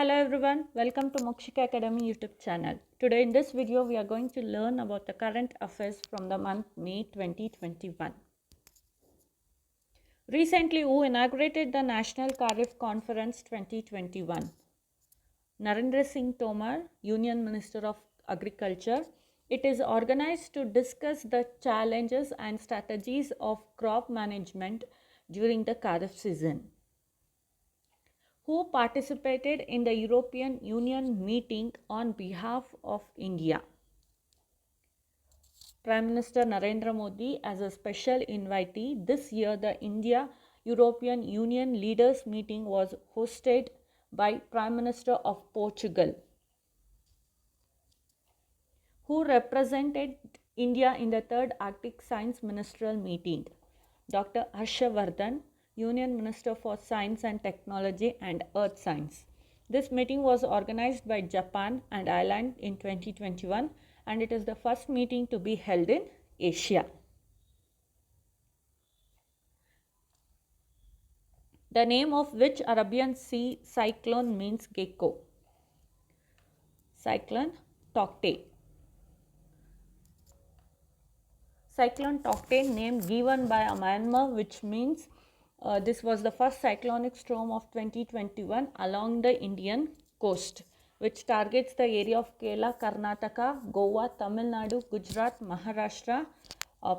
Hello everyone, welcome to Mokshika Academy YouTube channel. Today in this video we are going to learn about the current affairs from the month May 2021. Recently, who inaugurated the National Kharif Conference 2021? Narendra Singh Tomar, Union Minister of Agriculture. It is organized to discuss the challenges and strategies of crop management during the Kharif season. Who participated in the European Union meeting on behalf of India? Prime Minister Narendra Modi as a special invitee. This year, the India European Union leaders meeting was hosted by Prime Minister of Portugal. Who represented India in the third Arctic Science Ministerial meeting? Dr. Harshavardhan, Union Minister for Science and Technology and Earth Science. This meeting was organized by Japan and Ireland in 2021 and it is the first meeting to be held in Asia. The name of which Arabian Sea cyclone means gecko? Cyclone Taukte. Cyclone Taukte, name given by Myanmar, which means this was the first cyclonic storm of 2021 along the Indian coast, which targets the area of Kerala, Karnataka, Goa, Tamil Nadu, Gujarat, Maharashtra,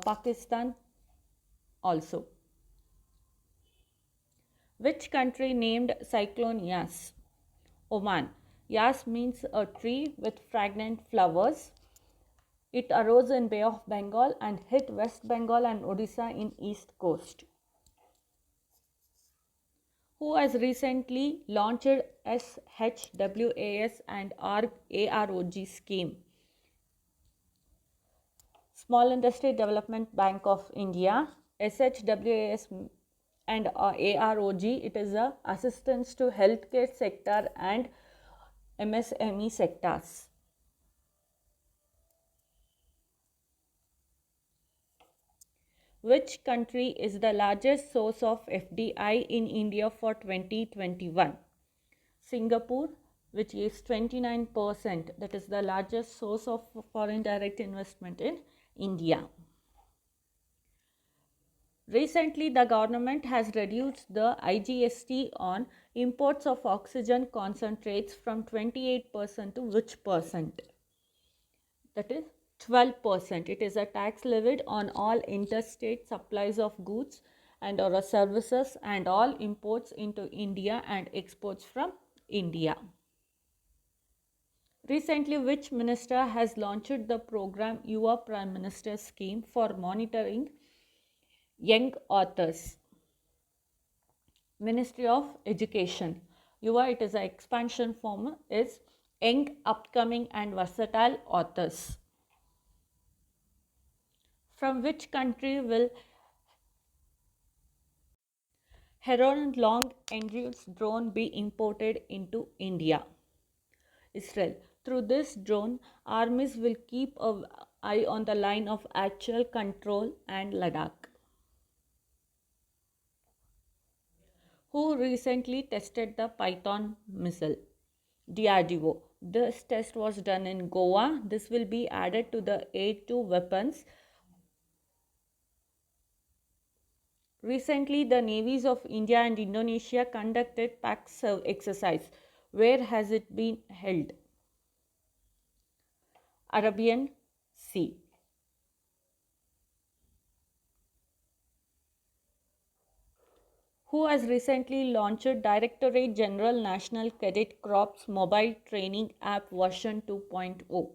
Pakistan also. Which country named Cyclone Yas? Oman. Yas means a tree with fragrant flowers. It arose in Bay of Bengal and hit West Bengal and Odisha in East Coast. Who has recently launched SHWAS and AROG scheme? Small Industry Development Bank of India. SHWAS and AROG, it is a assistance to healthcare sector and MSME sectors. Which country is the largest source of FDI in India for 2021? Singapore, which is 29%. That is the largest source of foreign direct investment in India. Recently, the government has reduced the IGST on imports of oxygen concentrates from 28% to which percent? That is 12%. It is a tax levied on all interstate supplies of goods and or services and all imports into India and exports from India. Recently, which minister has launched the program Yuva Prime Minister scheme for monitoring young authors? Ministry of Education. Yuva, it is an expansion form, is young, upcoming and versatile authors. From which country will Heron Long Endurance drone be imported into India? Israel. Through this drone, armies will keep an eye on the line of actual control and Ladakh. Who recently tested the Python missile? DRDO. This test was done in Goa. This will be added to the A2 weapons. Recently, the navies of India and Indonesia conducted PAC exercise. Where has it been held? Arabian Sea. Who has recently launched Directorate General National Cadet Corps Mobile Training App version 2.0?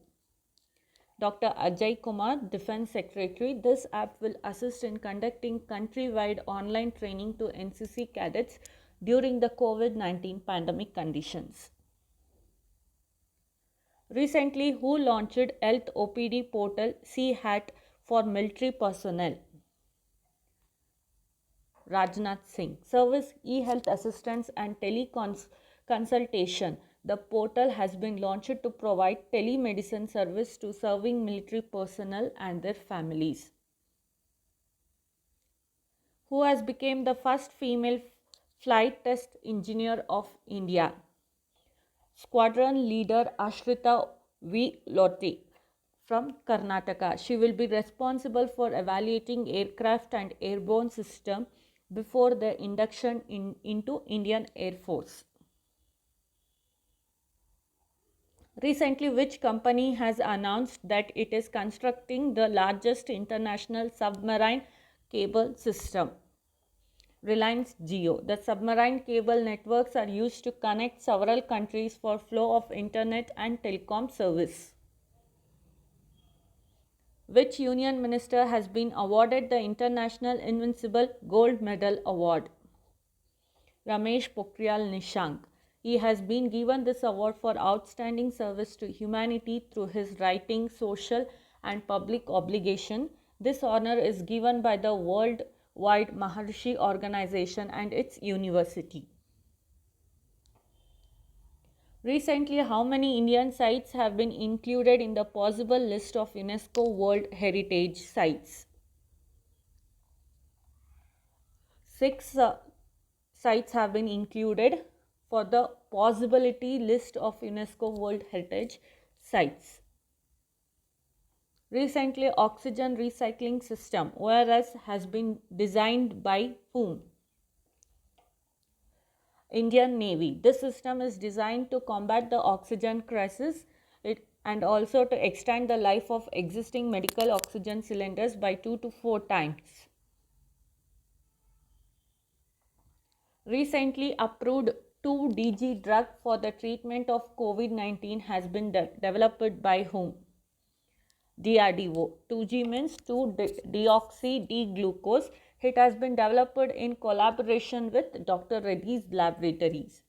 Dr. Ajay Kumar, Defense Secretary. This app will assist in conducting countrywide online training to NCC cadets during the COVID-19 pandemic conditions. Recently, who launched Health OPD portal CHAT for military personnel? Rajnath Singh. Service e-health assistance and teleconsultation. The portal has been launched to provide telemedicine service to serving military personnel and their families. Who has become the first female flight test engineer of India? Squadron Leader Ashrita V. Lotte from Karnataka. She will be responsible for evaluating aircraft and airborne system before their induction into Indian Air Force. Recently, which company has announced that it is constructing the largest international submarine cable system? Reliance Jio. The submarine cable networks are used to connect several countries for flow of internet and telecom service. Which union minister has been awarded the International Invincible Gold Medal Award? Ramesh Pokhriyal Nishank. He has been given this award for outstanding service to humanity through his writing, social and public obligation. This honor is given by the Worldwide Maharishi Organization and its university. Recently, how many Indian sites have been included in the possible list of UNESCO World Heritage Sites? 6 sites have been included for the possibility list of UNESCO World Heritage Sites. Recently, oxygen recycling system ORS has been designed by whom? Indian Navy. This system is designed to combat the oxygen crisis and also to extend the life of existing medical oxygen cylinders by 2 to 4 times. Recently approved 2-DG drug for the treatment of COVID-19 has been developed by whom? DRDO. 2G means 2-deoxy-D-glucose. It has been developed in collaboration with Dr. Reddy's laboratories.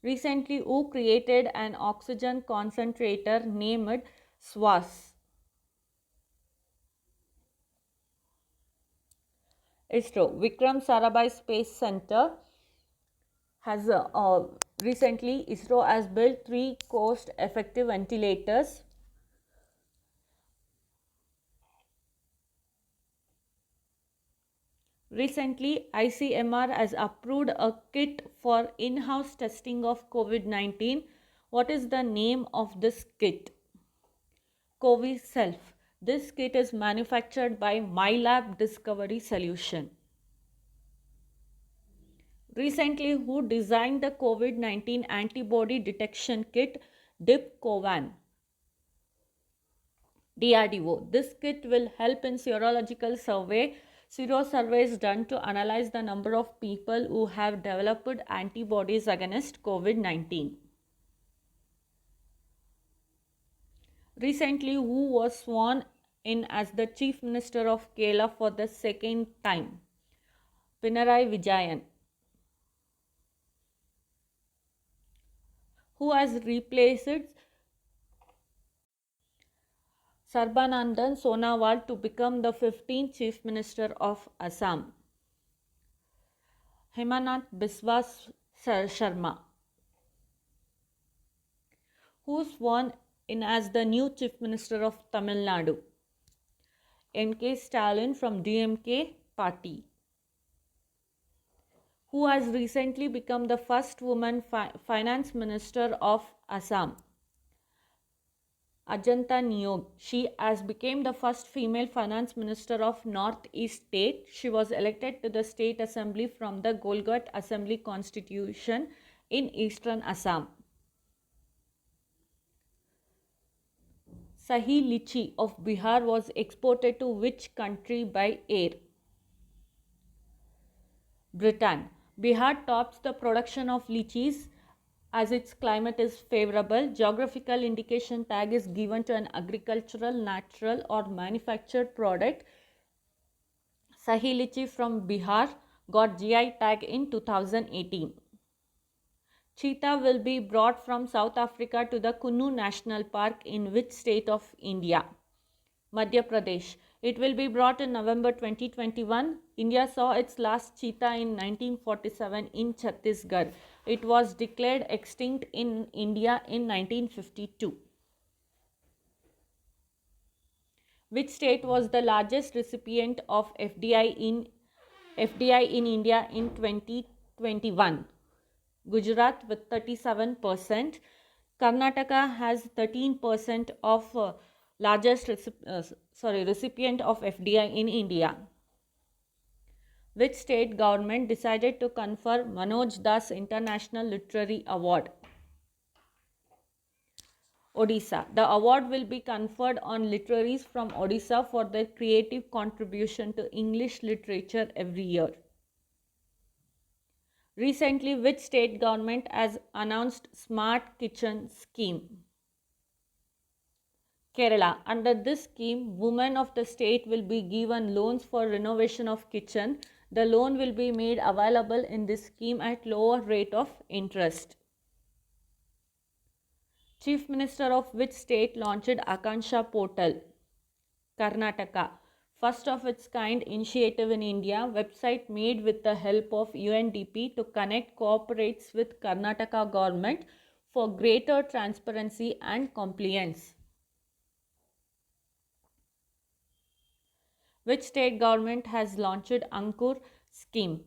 Recently, who created an oxygen concentrator named SWAS? ISRO. Vikram Sarabhai Space Center has recently ISRO has built 3 cost-effective ventilators. Recently, ICMR has approved a kit for in-house testing of COVID-19. What is the name of this kit? CoviSelf. This kit is manufactured by MyLab Discovery Solution. Recently, who designed the COVID-19 antibody detection kit? DIPCOVAN. DRDO. This kit will help in serological survey. Sero-survey is done to analyze the number of people who have developed antibodies against COVID-19. Recently, who was sworn in as the Chief Minister of Kerala for the second time? Pinarayi Vijayan. Who has replaced Sarbanandan Sonowal to become the 15th Chief Minister of Assam? Hemant Biswa Sharma. Who sworn in as the new Chief Minister of Tamil Nadu? M.K. Stalin from DMK party. Who has recently become the first woman finance minister of Assam? Ajanta Niyog. She has become the first female finance minister of Northeast State. She was elected to the state assembly from the Golgat Assembly constitution in eastern Assam. Sahi Lichi of Bihar was exported to which country by air? Britain. Bihar tops the production of lychees as its climate is favorable. Geographical indication tag is given to an agricultural, natural or manufactured product. Sahi Lichi from Bihar got GI tag in 2018. Cheetah will be brought from South Africa to the Kunnu National Park in which state of India? Madhya Pradesh. It will be brought in November 2021. India saw its last cheetah in 1947 in Chhattisgarh. It was declared extinct in India in 1952. Which state was the largest recipient of FDI in India in 2021? Gujarat with 37%. Karnataka has 13% of largest recipient of FDI in India. Which state government decided to confer Manoj Das International Literary Award? Odisha. The award will be conferred on literaries from Odisha for their creative contribution to English literature every year. Recently, which state government has announced Smart Kitchen Scheme? Kerala. Under this scheme, women of the state will be given loans for renovation of kitchen. The loan will be made available in this scheme at lower rate of interest. Chief Minister of which state launched Akanksha portal? Karnataka. First of its kind initiative in India, website made with the help of UNDP to connect cooperates with Karnataka government for greater transparency and compliance. Which state government has launched Ankur scheme?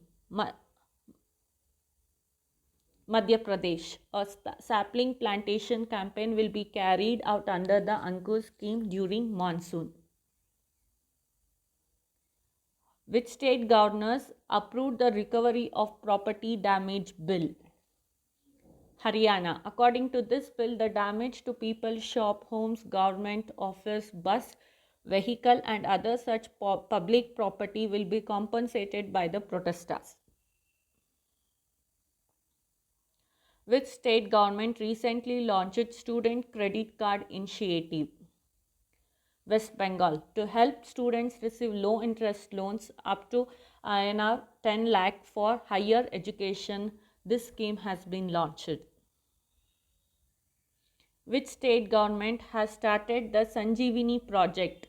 Madhya Pradesh. A sapling plantation campaign will be carried out under the Ankur scheme during monsoon. Which state governors approved the recovery of property damage bill? Haryana. According to this bill, the damage to people, shop, homes, government office, bus, vehicle and other such public property will be compensated by the protesters. Which state government recently launched student credit card initiative? West Bengal. To help students receive low interest loans up to INR 10 lakh for higher education, this scheme has been launched. Which state government has started the Sanjeevani project?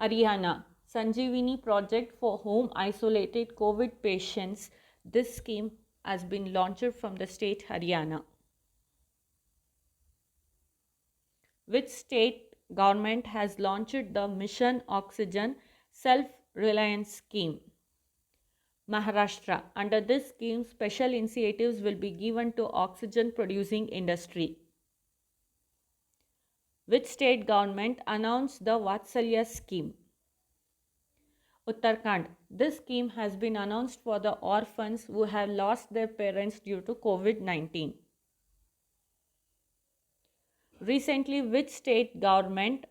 Haryana. Sanjeevani project for home isolated COVID patients. This scheme has been launched from the state Haryana. Which state government has launched the Mission Oxygen Self-Reliance Scheme? Maharashtra. Under this scheme, special initiatives will be given to oxygen producing industry. Which state government announced the Vatsalya scheme? Uttarakhand. This scheme has been announced for the orphans who have lost their parents due to COVID-19. Recently, which state government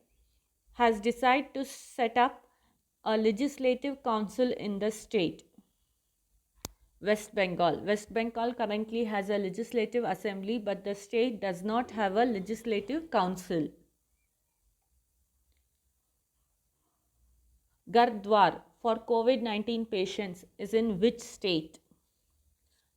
has decided to set up a legislative council in the state? West Bengal. West Bengal currently has a legislative assembly, but the state does not have a legislative council. Gurdwar for COVID-19 patients is in which state?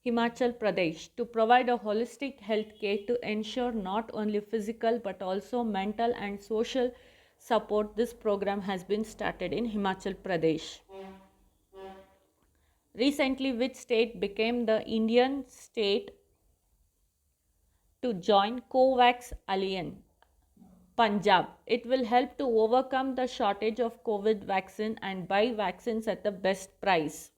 Himachal Pradesh. To provide a holistic health care to ensure not only physical but also mental and social support, this program has been started in Himachal Pradesh. Recently, which state became the Indian state to join COVAX Alliance? Punjab. It will help to overcome the shortage of COVID vaccine and buy vaccines at the best price.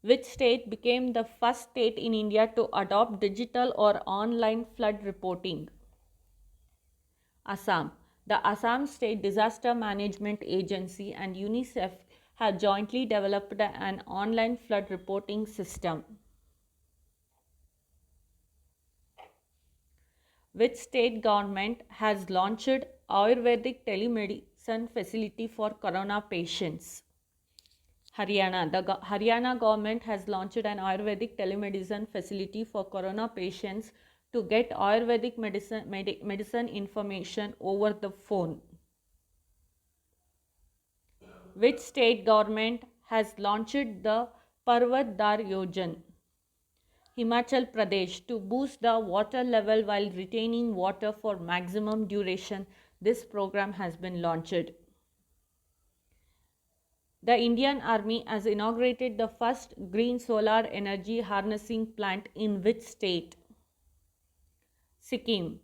Which state became the first state in India to adopt digital or online flood reporting? Assam. The Assam State Disaster Management Agency and UNICEF have jointly developed an online flood reporting system. Which state government has launched Ayurvedic telemedicine facility for corona patients? Haryana. The Haryana government has launched an Ayurvedic telemedicine facility for corona patients to get Ayurvedic medicine information over the phone. Which state government has launched the Parvat Dar Yojana? Himachal Pradesh. To boost the water level while retaining water for maximum duration, this program has been launched. The Indian Army has inaugurated the first green solar energy harnessing plant in which state? Sikkim.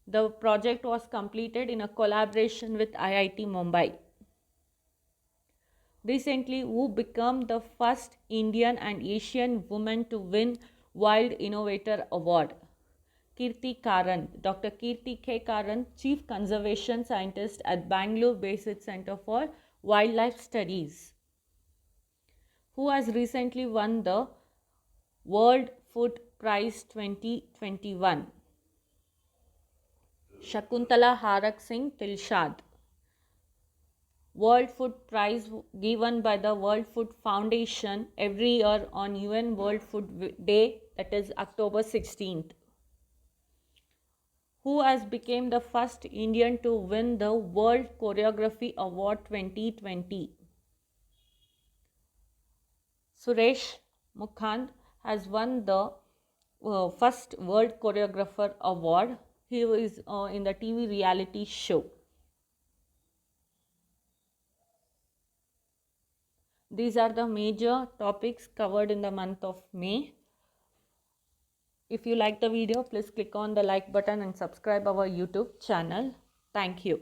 The project was completed in a collaboration with IIT Mumbai. Recently, who became the first Indian and Asian woman to win Wild Innovator Award? Kirti Karan. Dr. Kirti K. Karan, Chief Conservation Scientist at Bangalore-based Center for Wildlife Studies, who has recently won the World Food Prize 2021. Shakuntala Harak Singh Tilshad. World Food Prize given by the World Food Foundation every year on UN World Food Day, that is October 16th. Who has become the first Indian to win the World Choreography Award 2020? Suresh Mukhand has won the first World Choreographer Award. He is in the TV reality show. These are the major topics covered in the month of May. If you like the video, please click on the like button and subscribe our YouTube channel. Thank you.